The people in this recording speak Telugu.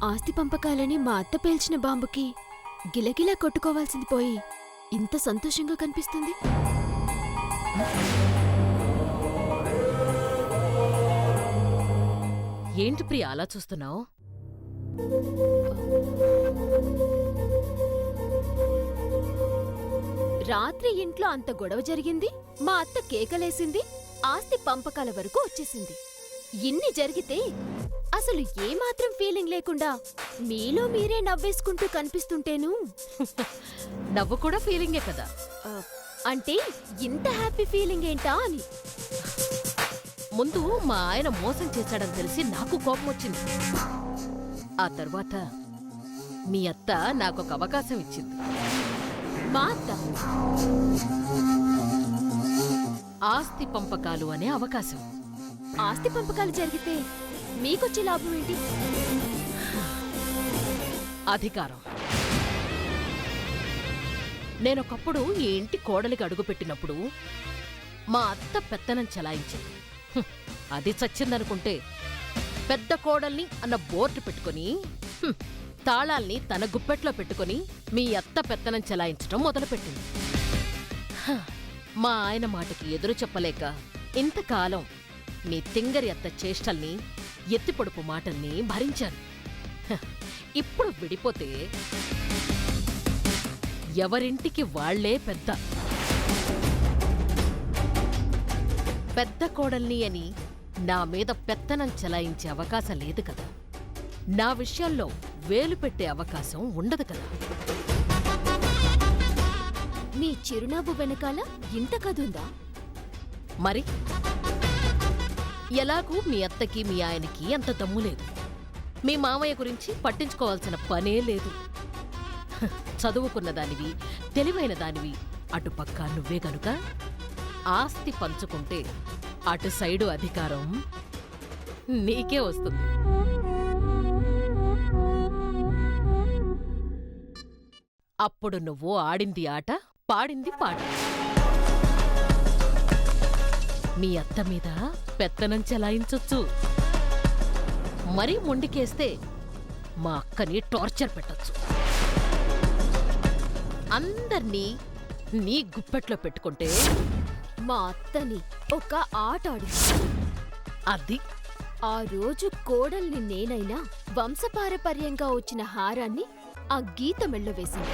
ఆస్తి పంపకాలని మా అత్త పేల్చిన బాంబుకి గిలగిలా కొట్టుకోవాల్సింది పోయి ఇంత సంతోషంగా కనిపిస్తుంది. ఏంటి ప్రియా అలా చూస్తున్నావు? రాత్రి ఇంట్లో అంత గొడవ జరిగింది, మా అత్త కేకలేసింది, ఆస్తి పంపకాల వరకు వచ్చేసింది. ఇన్ని జరిగితే అసలు ఏమాత్రం ఫీలింగ్ లేకుండా మీలో మీరే నవ్వేసుకుంటూ కనిపిస్తుంటేను. నవ్వు కూడా ఫీలింగే కదా. అంటే ఇంత హ్యాపీ ఫీలింగ్ ఏంటా అని. ముందు మా ఆయన మోసం చేశాడని తెలిసి నాకు కోపం వచ్చింది. ఆ తర్వాత మీ అత్త నాకొక అవకాశం ఇచ్చింది. మా అత్త ఆస్తి పంపకాలు అనే అవకాశం. ఆస్తి పంపకాలు జరిగితే మీకొచ్చే లాభం ఏంటి? అధికారం. నేనొకప్పుడు ఈ ఇంటి కోడలికి అడుగుపెట్టినప్పుడు మా అత్త పెత్తనం చెలాయించింది. అది చచ్చిందనుకుంటే పెద్ద కోడల్ని అన్న బోర్డు పెట్టుకుని తాళాల్ని తన గుప్పెట్లో పెట్టుకుని మీ అత్త పెత్తనం చెలాయించడం మొదలుపెట్టింది. మా ఆయన మాటకి ఎదురు చెప్పలేక ఇంతకాలం మీ తింగరి అత్త చేష్టల్ని, ఎత్తిపొడుపు మాటల్ని భరించాను. ఇప్పుడు విడిపోతే ఎవరింటికి వాళ్లే పెద్ద. పెద్ద కోడల్ని అని నా మీద పెత్తనం చెలాయించే అవకాశం లేదు కదా. నా విషయాల్లో వేలు పెట్టే అవకాశం ఉండదు కదా. మీ చిరునవ్వు వెనకాల ఇంత కదుందా? మరి ఎలాగూ మీ అత్తకి మీ ఆయనకి అంత దమ్ము లేదు. మీ మామయ్య గురించి పట్టించుకోవాల్సిన పనే లేదు. చదువుకున్నదానివి, తెలివైన దానివి, అటుపక్క నువ్వే గనుక ఆస్తి పంచుకుంటే అటు సైడు అధికారం నీకే వస్తుంది. అప్పుడు నువ్వు ఆడింది ఆట, పాడింది పాట. మీ అత్త మీద పెత్తనం చెలాయించొచ్చు. మరీ మొండికేస్తే మా అక్కని టార్చర్ పెట్టొచ్చు. అందర్నీ నీ గుప్పెట్లో పెట్టుకుంటే మా అత్తని ఒక ఆట ఆడి అది ఆ రోజు కోడల్ని నేనైనా వంశపారపర్యంగా వచ్చిన హారాన్ని ఆ గీత మెళ్ళ వేసింది.